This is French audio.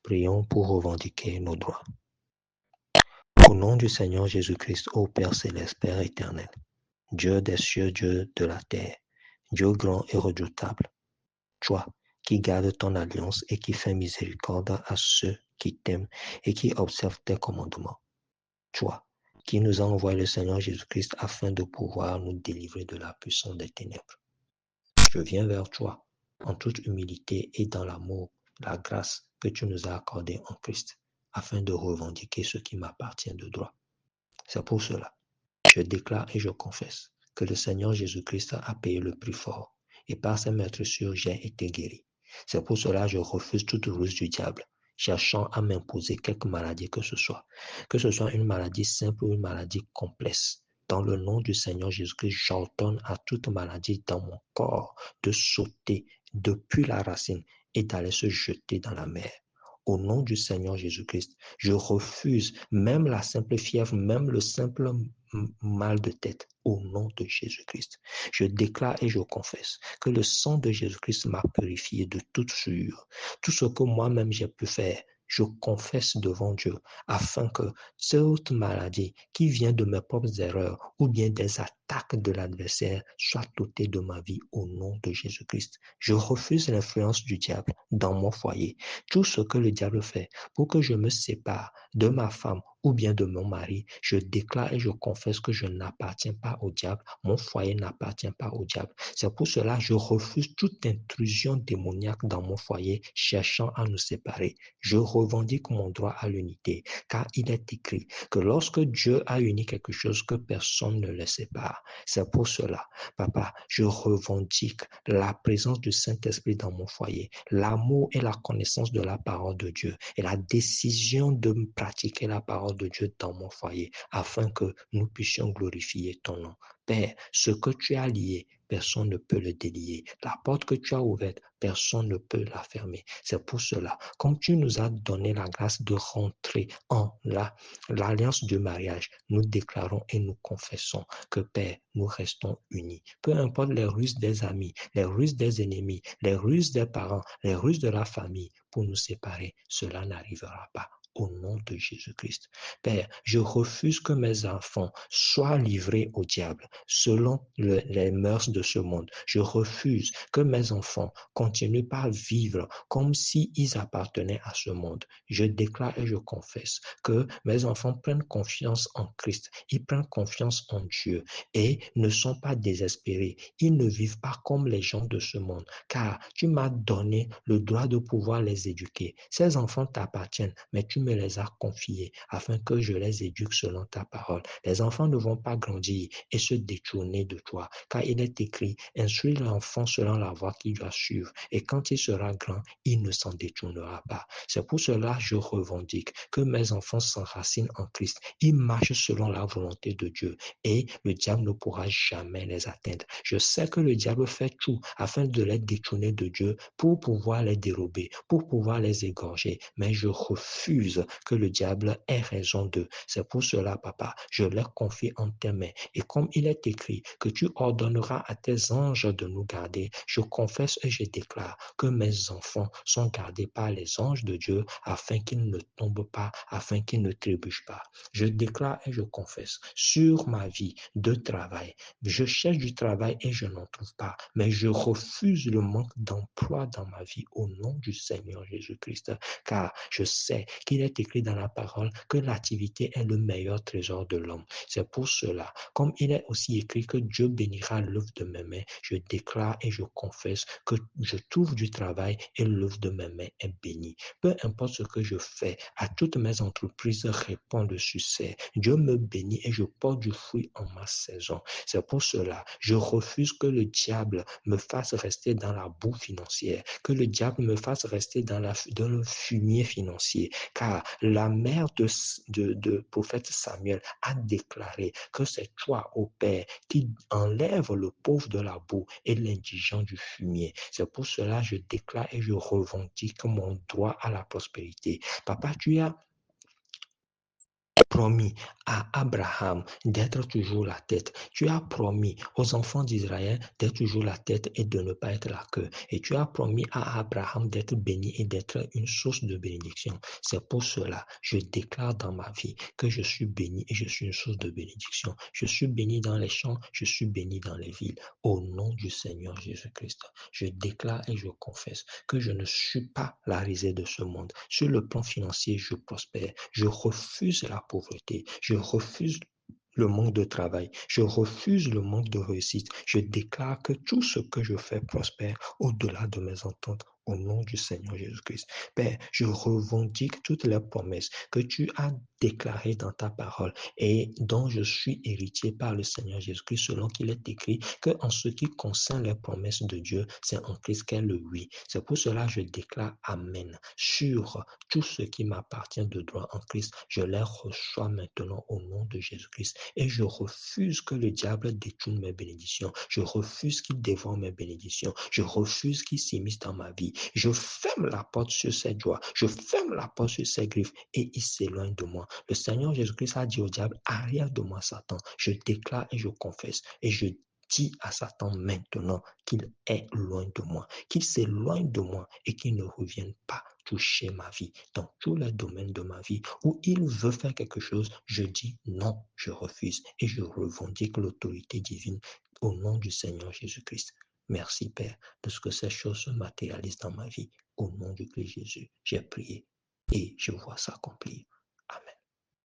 Prions pour revendiquer nos droits. Au nom du Seigneur Jésus-Christ, ô Père céleste, Père éternel, Dieu des cieux, Dieu de la terre, Dieu grand et redoutable, toi qui gardes ton alliance et qui fais miséricorde à ceux qui t'aiment et qui observent tes commandements. Toi qui nous as envoyé le Seigneur Jésus-Christ afin de pouvoir nous délivrer de la puissance des ténèbres. Je viens vers toi en toute humilité et dans l'amour, la grâce que tu nous as accordée en Christ, afin de revendiquer ce qui m'appartient de droit. C'est pour cela, je déclare et je confesse que le Seigneur Jésus-Christ a payé le prix fort, et par ses meurtrissures, j'ai été guéri. C'est pour cela que je refuse toute ruse du diable, cherchant à m'imposer quelque maladie que ce soit une maladie simple ou une maladie complexe. Dans le nom du Seigneur Jésus-Christ, j'ordonne à toute maladie dans mon corps de sauter depuis la racine et d'aller se jeter dans la mer. Au nom du Seigneur Jésus-Christ, je refuse même la simple fièvre, même le simple mal de tête. Au nom de Jésus-Christ, je déclare et je confesse que le sang de Jésus-Christ m'a purifié de toute souillure. Tout ce que moi-même j'ai pu faire, je confesse devant Dieu afin que cette maladie qui vient de mes propres erreurs ou bien des attaques de l'adversaire soit ôtée de ma vie au nom de Jésus-Christ. Je refuse l'influence du diable dans mon foyer. Tout ce que le diable fait pour que je me sépare de ma femme ou bien de mon mari, je déclare et je confesse que je n'appartiens pas au diable, mon foyer n'appartient pas au diable. C'est pour cela que je refuse toute intrusion démoniaque dans mon foyer cherchant à nous séparer. Je revendique mon droit à l'unité, car il est écrit que lorsque Dieu a uni quelque chose, que personne ne le sépare. C'est pour cela, Papa, je revendique la présence du Saint-Esprit dans mon foyer, l'amour et la connaissance de la parole de Dieu et la décision de pratiquer la parole de Dieu dans mon foyer afin que nous puissions glorifier ton nom. Père, ce que tu as lié, personne ne peut le délier. La porte que tu as ouverte, personne ne peut la fermer. C'est pour cela, comme tu nous as donné la grâce de rentrer en l'alliance du mariage, nous déclarons et nous confessons que Père, nous restons unis. Peu importe les ruses des amis, les ruses des ennemis, les ruses des parents, les ruses de la famille, pour nous séparer, cela n'arrivera pas. Au nom de Jésus-Christ. Père, je refuse que mes enfants soient livrés au diable selon les mœurs de ce monde. Je refuse que mes enfants continuent par vivre comme s'ils appartenaient à ce monde. Je déclare et je confesse que mes enfants prennent confiance en Christ. Ils prennent confiance en Dieu et ne sont pas désespérés. Ils ne vivent pas comme les gens de ce monde, car tu m'as donné le droit de pouvoir les éduquer. Ces enfants t'appartiennent, mais tu me les as confiés afin que je les éduque selon ta parole. Les enfants ne vont pas grandir et se détourner de toi, car il est écrit, instruis l'enfant selon la voie qu'il doit suivre, et quand il sera grand, il ne s'en détournera pas. C'est pour cela que je revendique que mes enfants s'enracinent en Christ. Ils marchent selon la volonté de Dieu et le diable ne pourra jamais les atteindre. Je sais que le diable fait tout afin de les détourner de Dieu pour pouvoir les dérober, pour pouvoir les égorger, mais je refuse que le diable ait raison d'eux. C'est pour cela, Papa, je les confie en tes mains. Et comme il est écrit que tu ordonneras à tes anges de nous garder, je confesse et je déclare que mes enfants sont gardés par les anges de Dieu afin qu'ils ne tombent pas, afin qu'ils ne trébuchent pas. Je déclare et je confesse sur ma vie de travail. Je cherche du travail et je n'en trouve pas, mais je refuse le manque d'emploi dans ma vie au nom du Seigneur Jésus-Christ, car je sais qu'il est écrit dans la parole que l'activité est le meilleur trésor de l'homme. C'est pour cela, comme il est aussi écrit que Dieu bénira l'œuvre de mes mains, je déclare et je confesse que je trouve du travail et l'œuvre de mes mains est bénie. Peu importe ce que je fais, à toutes mes entreprises répond le succès. Dieu me bénit et je porte du fruit en ma saison. C'est pour cela, je refuse que le diable me fasse rester dans la boue financière, que le diable me fasse rester dans le fumier financier, car la mère de prophète Samuel a déclaré que c'est toi, ô Père, qui enlève le pauvre de la boue et l'indigent du fumier. C'est pour cela que je déclare et je revendique mon droit à la prospérité. Papa, tu as promis à Abraham d'être toujours la tête. Tu as promis aux enfants d'Israël d'être toujours la tête et de ne pas être la queue. Et tu as promis à Abraham d'être béni et d'être une source de bénédiction. C'est pour cela, je déclare dans ma vie que je suis béni et je suis une source de bénédiction. Je suis béni dans les champs, je suis béni dans les villes. Au nom du Seigneur Jésus-Christ, je déclare et je confesse que je ne suis pas la risée de ce monde. Sur le plan financier, je prospère. Je refuse la pauvreté. Je refuse le manque de travail. Je refuse le manque de réussite. Je déclare que tout ce que je fais prospère au-delà de mes ententes. Au nom du Seigneur Jésus-Christ. Père, je revendique toutes les promesses que tu as déclarées dans ta parole et dont je suis héritier par le Seigneur Jésus-Christ, selon qu'il est écrit que en ce qui concerne les promesses de Dieu, c'est en Christ qu'est le oui. C'est pour cela que je déclare Amen sur tout ce qui m'appartient de droit en Christ. Je les reçois maintenant au nom de Jésus-Christ et je refuse que le diable détourne mes bénédictions. Je refuse qu'il dévore mes bénédictions. Je refuse qu'il s'immisce dans ma vie. Je ferme la porte sur cette joie. Je ferme la porte sur ces griffes et il s'éloigne de moi. Le Seigneur Jésus-Christ a dit au diable, arrière de moi, Satan. Je déclare et je confesse et je dis à Satan maintenant qu'il est loin de moi, qu'il s'éloigne de moi et qu'il ne revienne pas toucher ma vie dans tous les domaines de ma vie où il veut faire quelque chose. Je dis non, je refuse et je revendique l'autorité divine au nom du Seigneur Jésus-Christ. Merci Père de ce que ces choses se matérialisent dans ma vie. Au nom du Christ Jésus, j'ai prié et je vois s'accomplir. Amen.